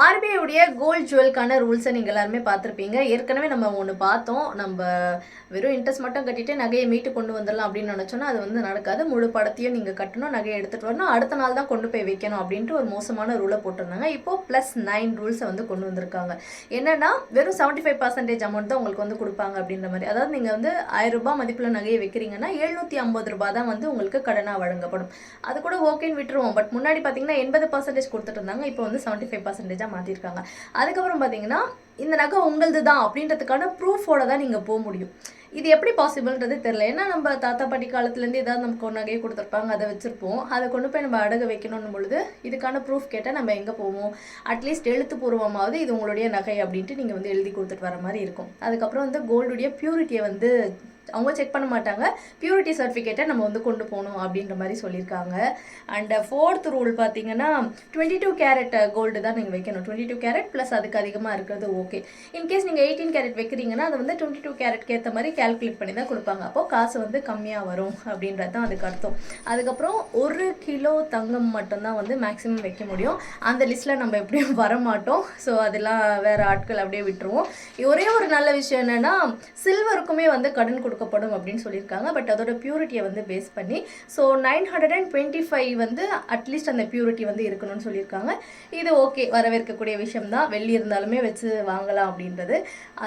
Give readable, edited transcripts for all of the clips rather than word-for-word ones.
RBI உடைய gold ஜுவல்க்கான ரூல்ஸை நீங்கள் எல்லாருமே பார்த்துருப்பீங்க. ஏற்கனவே நம்ம ஒன்று பார்த்தோம். நம்ம வெறும் இன்ட்ரெஸ்ட் மட்டும் கட்டிட்டு நகையை மீட்டு கொண்டு வந்துடலாம் அப்படின்னு நினச்சோன்னா அது வந்து நடக்காது. முழு படத்தையும் நீங்கள் கட்டணும், நகையை எடுத்துகிட்டு வரணும், அடுத்த நாள் தான் கொண்டு போய் வைக்கணும் அப்படின்ட்டு ஒரு மோசமான ரூலை போட்டிருந்தாங்க. இப்போது +9 ரூல்ஸை வந்து கொண்டு வந்திருக்காங்க. என்னன்னா வெறும் 75% அமௌண்ட் தான் உங்களுக்கு வந்து கொடுப்பாங்க அப்படின்ற மாதிரி. அதாவது நீங்கள் வந்து 1000 ரூபாய் மதிப்பில் நகையை வைக்கிறீங்கன்னா 750 ரூபாய் தான் வந்து உங்களுக்கு கடனாக வழங்கப்படும். அது கூட ஓகேன்னு விட்டுருவோம். பட் முன்னாடி பார்த்தீங்கன்னா 80% கொடுத்துட்டு இருந்தாங்க. இப்போ வந்து 75% மாற்றிருக்காங்க. அதுக்கப்புறம் பார்த்தீங்கன்னா இந்த நகை உங்களது தான் அப்படின்றதுக்கான ப்ரூஃபோட தான் நீங்கள் போக முடியும். இது எப்படி பாசிபிள்ன்றது தெரியல. ஏன்னா நம்ம தாத்தா பாட்டி காலத்துலேருந்து ஏதாவது நமக்கு ஒரு நகையை கொடுத்துருப்பாங்க, அதை வச்சுருப்போம். அதை கொண்டு போய் நம்ம அடகு வைக்கணும் பொழுது இதுக்கான ப்ரூஃப் கேட்டால் நம்ம எங்கே போவோம்? அட்லீஸ்ட் எழுத்துப்பூர்வமாவது இது உங்களுடைய நகை அப்படின்ட்டு நீங்கள் வந்து எழுதி கொடுத்துட்டு வர மாதிரி இருக்கும். அதுக்கப்புறம் வந்து கோல்டுடைய பியூரிட்டியை வந்து அவங்க செக் பண்ண மாட்டாங்க. பியூரிட்டி சர்டிஃபிகேட்டை நம்ம வந்து கொண்டு போகணும் அப்படின்ற மாதிரி சொல்லியிருக்காங்க. அண்ட் 4th ரூல் பார்த்தீங்கன்னா 22 கேரட் கோல்டு தான் நீங்கள் வைக்கணும். 22 கேரட் ப்ளஸ் அதுக்கு அதிகமாக இருக்கிறது ஓகே. இன்கேஸ் நீங்கள் 18 கேரட் வைக்கிறீங்கன்னா அதை வந்து 22 கேரட்க்கு ஏற்ற மாதிரி கேல்குலேட் பண்ணி தான் கொடுப்பாங்க. அப்போது காசு வந்து கம்மியாக வரும் அப்படின்றது தான் அதுக்கு அர்த்தம். அதுக்கப்புறம் 1 கிலோ தங்கம் மட்டும்தான் வந்து மேக்ஸிமம் வைக்க முடியும். அந்த லிஸ்ட்டில் நம்ம எப்படியும் வரமாட்டோம். ஸோ அதெல்லாம் வேறு ஆட்கள் அப்படியே விட்டுருவோம். ஒரே ஒரு நல்ல விஷயம் என்னென்னா சில்வருக்குமே வந்து கடன் கொடுக்கப்படும் அப்படின்னு சொல்லியிருக்காங்க. பட் அதோட பியூரிட்டியை வந்து பேஸ் பண்ணி ஸோ 925 வந்து அட்லீஸ்ட் அந்த பியூரிட்டி வந்து இருக்கணும்னு சொல்லியிருக்காங்க. இது ஓகே, வரவேற்கக்கூடிய விஷயம் தான். வெள்ளி இருந்தாலுமே வச்சு வாங்கலாம் அப்படின்றது.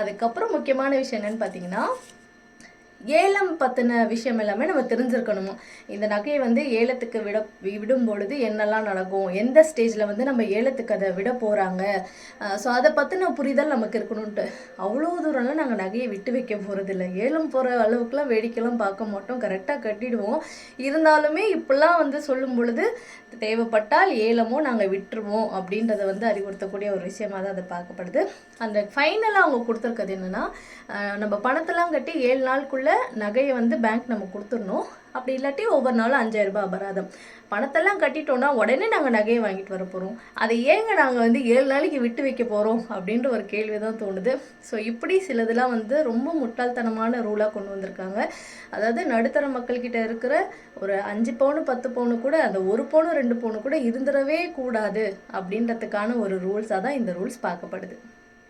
அதுக்கப்புறம் முக்கியமான விஷயம் என்னன்னு பார்த்தீங்கன்னா ஏலம் பற்றின விஷயம் எல்லாமே நம்ம தெரிஞ்சிருக்கணுமா. இந்த நகையை வந்து ஏலத்துக்கு விடும் பொழுது என்னெல்லாம் நடக்கும், எந்த ஸ்டேஜில் வந்து நம்ம ஏலத்துக்கு அதை விட போகிறாங்க, ஸோ அதை பற்றின புரிதல் நமக்கு இருக்கணும்ன்ட்டு. அவ்வளோ தூரம்லாம் நாங்கள் நகையை விட்டு வைக்க போகிறதில்ல. ஏலம் போகிற அளவுக்குலாம் வேடிக்கைலாம் பார்க்க மாட்டோம், கரெக்டாக கட்டிடுவோம். இருந்தாலுமே இப்படிலாம் வந்து சொல்லும் பொழுது தேவைப்பட்டால் ஏலமோ நாங்கள் விட்டுருவோம் அப்படின்றத வந்து அறிவுறுத்தக்கூடிய ஒரு விஷயமாக தான் அதை பார்க்கப்படுது. அந்த ஃபைனலாக அவங்க கொடுத்துருக்கிறது என்னென்னா நம்ம பணத்தெல்லாம் கட்டி 7 நாளுக்குள்ளே நகையை வந்து பேங்க் நம்ம கொடுத்துடணும். அப்படி இல்லாட்டி ஒவ்வொரு நாளும் 5000 ரூபாய் அபராதம். பணத்தெல்லாம் கட்டிட்டோன்னா உடனே நாங்கள் நகையை வாங்கிட்டு வர போகிறோம். அதை ஏங்க நாங்கள் வந்து 7 நாளைக்கு விட்டு வைக்க போகிறோம் அப்படின்ற ஒரு கேள்வி தான் தோணுது. ஸோ இப்படி சிலதெல்லாம் வந்து ரொம்ப முட்டாள்தனமான ரூலாக கொண்டு வந்திருக்காங்க. அதாவது நடுத்தர மக்கள்கிட்ட இருக்கிற ஒரு 5 பவுனு 10 பவுனு கூட அந்த 1 பவுனு 2 பவுனு கூட இருந்துடவே கூடாது அப்படின்றதுக்கான ஒரு ரூல்ஸாக தான் இந்த ரூல்ஸ் பார்க்கப்படுது.